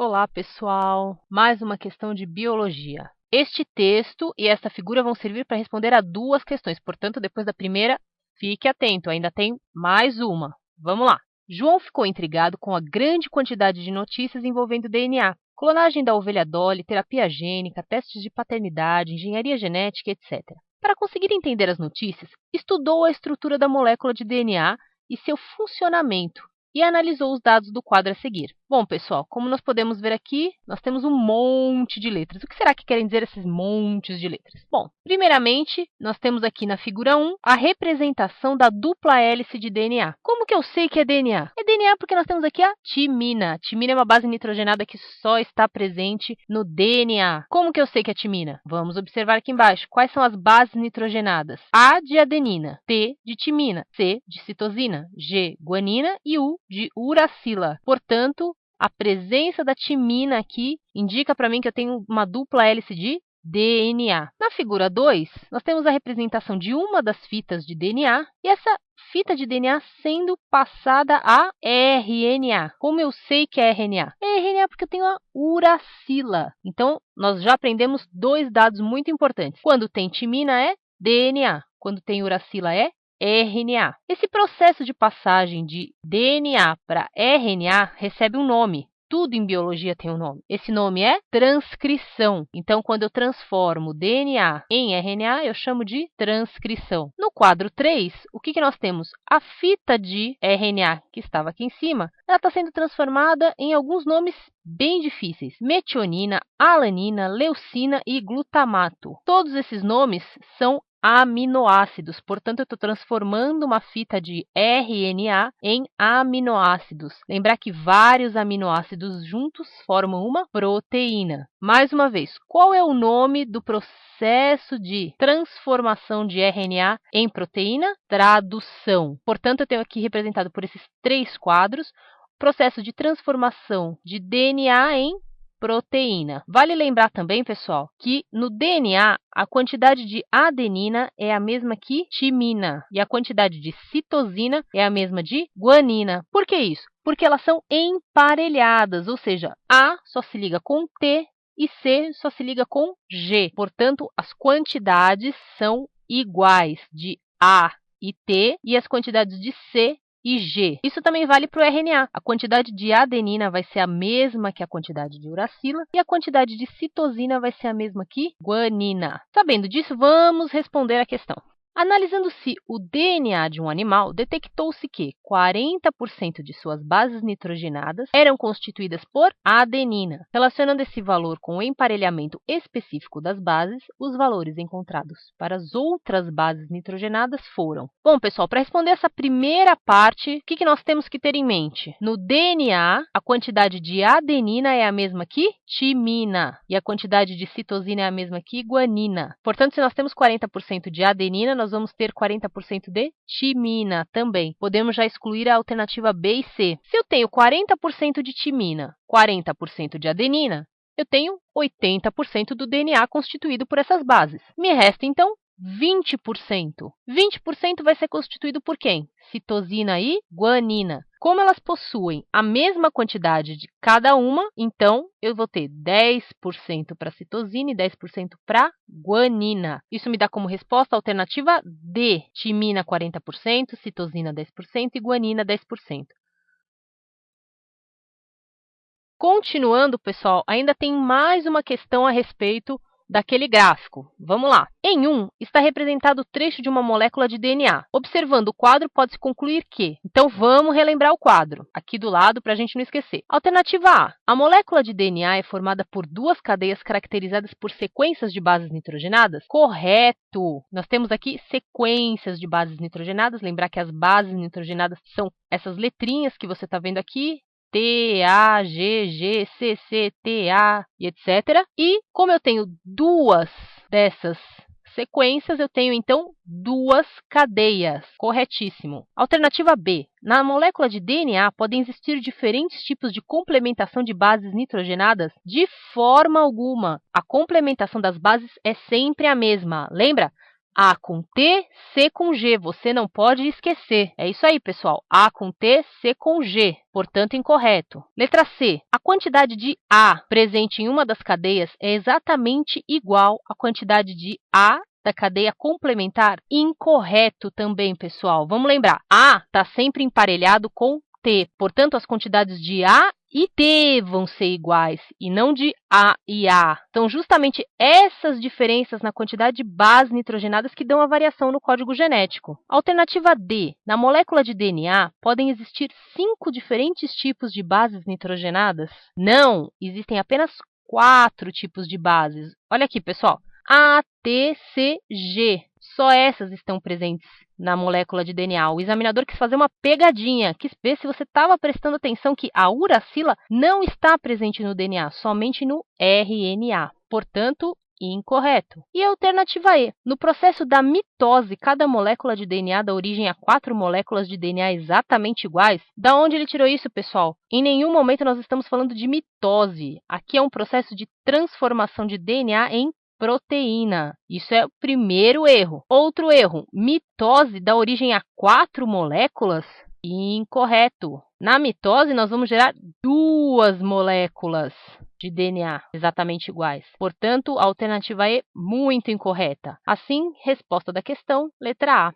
Olá, pessoal! Mais uma questão de biologia. Este texto e esta figura vão servir para responder a duas questões. Portanto, depois da primeira, fique atento, ainda tem mais uma. Vamos lá! João ficou intrigado com a grande quantidade de notícias envolvendo DNA. Clonagem da ovelha Dolly, terapia gênica, testes de paternidade, engenharia genética, etc. Para conseguir entender as notícias, estudou a estrutura da molécula de DNA e seu funcionamento e analisou os dados do quadro a seguir. Bom, pessoal, como nós podemos ver aqui, nós temos um monte de letras. O que será que querem dizer esses montes de letras? Bom, primeiramente, nós temos aqui na figura 1 a representação da dupla hélice de DNA. Como que eu sei que é DNA? É DNA porque nós temos aqui a timina. Timina é uma base nitrogenada que só está presente no DNA. Como que eu sei que é timina? Vamos observar aqui embaixo. Quais são as bases nitrogenadas? A de adenina, T de timina, C de citosina, G guanina e U de uracila. Portanto, a presença da timina aqui indica para mim que eu tenho uma dupla hélice de DNA. Na figura 2, nós temos a representação de uma das fitas de DNA e essa fita de DNA sendo passada a RNA. Como eu sei que é RNA? É RNA porque eu tenho a uracila. Então, nós já aprendemos dois dados muito importantes. Quando tem timina é DNA. Quando tem uracila é RNA. Esse processo de passagem de DNA para RNA recebe um nome. Tudo em biologia tem um nome. Esse nome é transcrição. Então, quando eu transformo DNA em RNA, eu chamo de transcrição. No quadro 3, o que nós temos? A fita de RNA que estava aqui em cima, ela está sendo transformada em alguns nomes bem difíceis. Metionina, alanina, leucina e glutamato. Todos esses nomes são aminoácidos. Portanto, eu estou transformando uma fita de RNA em aminoácidos. Lembrar que vários aminoácidos juntos formam uma proteína. Mais uma vez, qual é o nome do processo de transformação de RNA em proteína? Tradução. Portanto, eu tenho aqui representado por esses três quadros o processo de transformação de DNA em proteína. Vale lembrar também, pessoal, que no DNA a quantidade de adenina é a mesma que timina e a quantidade de citosina é a mesma de guanina. Por que isso? Porque elas são emparelhadas, ou seja, A só se liga com T e C só se liga com G. Portanto, as quantidades são iguais de A e T e as quantidades de C e G. Isso também vale para o RNA. A quantidade de adenina vai ser a mesma que a quantidade de uracila e a quantidade de citosina vai ser a mesma que guanina. Sabendo disso, vamos responder a questão. Analisando-se o DNA de um animal, detectou-se que 40% de suas bases nitrogenadas eram constituídas por adenina. Relacionando esse valor com o emparelhamento específico das bases, os valores encontrados para as outras bases nitrogenadas foram... Bom, pessoal, para responder essa primeira parte, o que nós temos que ter em mente? No DNA, a quantidade de adenina é a mesma que timina e a quantidade de citosina é a mesma que guanina. Portanto, se nós temos 40% de adenina, nós vamos ter 40% de timina também. Podemos já excluir a alternativa B e C. Se eu tenho 40% de timina, 40% de adenina, eu tenho 80% do DNA constituído por essas bases. Me resta, então, 20%. 20% vai ser constituído por quem? Citosina e guanina. Como elas possuem a mesma quantidade de cada uma, então eu vou ter 10% para citosina e 10% para guanina. Isso me dá como resposta a alternativa D. Timina 40%, citosina 10% e guanina 10%. Continuando, pessoal, ainda tem mais uma questão a respeito daquele gráfico. Vamos lá. Em 1, está representado o trecho de uma molécula de DNA. Observando o quadro, pode-se concluir que... Então, vamos relembrar o quadro, aqui do lado, para a gente não esquecer. Alternativa A. A molécula de DNA é formada por duas cadeias caracterizadas por sequências de bases nitrogenadas? Correto! Nós temos aqui sequências de bases nitrogenadas. Lembrar que as bases nitrogenadas são essas letrinhas que você está vendo aqui. T, A, G, G, C, C, T, A e etc. E como eu tenho duas dessas sequências, eu tenho então duas cadeias. Corretíssimo. Alternativa B. Na molécula de DNA podem existir diferentes tipos de complementação de bases nitrogenadas? De forma alguma. A complementação das bases é sempre a mesma. Lembra? A com T, C com G. Você não pode esquecer. É isso aí, pessoal. A com T, C com G. Portanto, incorreto. Letra C. A quantidade de A presente em uma das cadeias é exatamente igual à quantidade de A da cadeia complementar? Incorreto também, pessoal. Vamos lembrar. A está sempre emparelhado com T. Portanto, as quantidades de A e T vão ser iguais, e não de A e A. São justamente essas diferenças na quantidade de bases nitrogenadas que dão a variação no código genético. Alternativa D. Na molécula de DNA, podem existir 5 diferentes tipos de bases nitrogenadas? Não, existem apenas 4 tipos de bases. Olha aqui, pessoal. A, T, C, G. Só essas estão presentes na molécula de DNA. O examinador quis fazer uma pegadinha, quis ver se você estava prestando atenção que a uracila não está presente no DNA, somente no RNA. Portanto, incorreto. E a alternativa E. No processo da mitose, cada molécula de DNA dá origem a 4 moléculas de DNA exatamente iguais. Da onde ele tirou isso, pessoal? Em nenhum momento nós estamos falando de mitose. Aqui é um processo de transformação de DNA em proteína. Isso é o primeiro erro. Outro erro, mitose dá origem a 4 moléculas? Incorreto. Na mitose, nós vamos gerar 2 moléculas de DNA exatamente iguais. Portanto, a alternativa E muito incorreta. Assim, resposta da questão, letra A.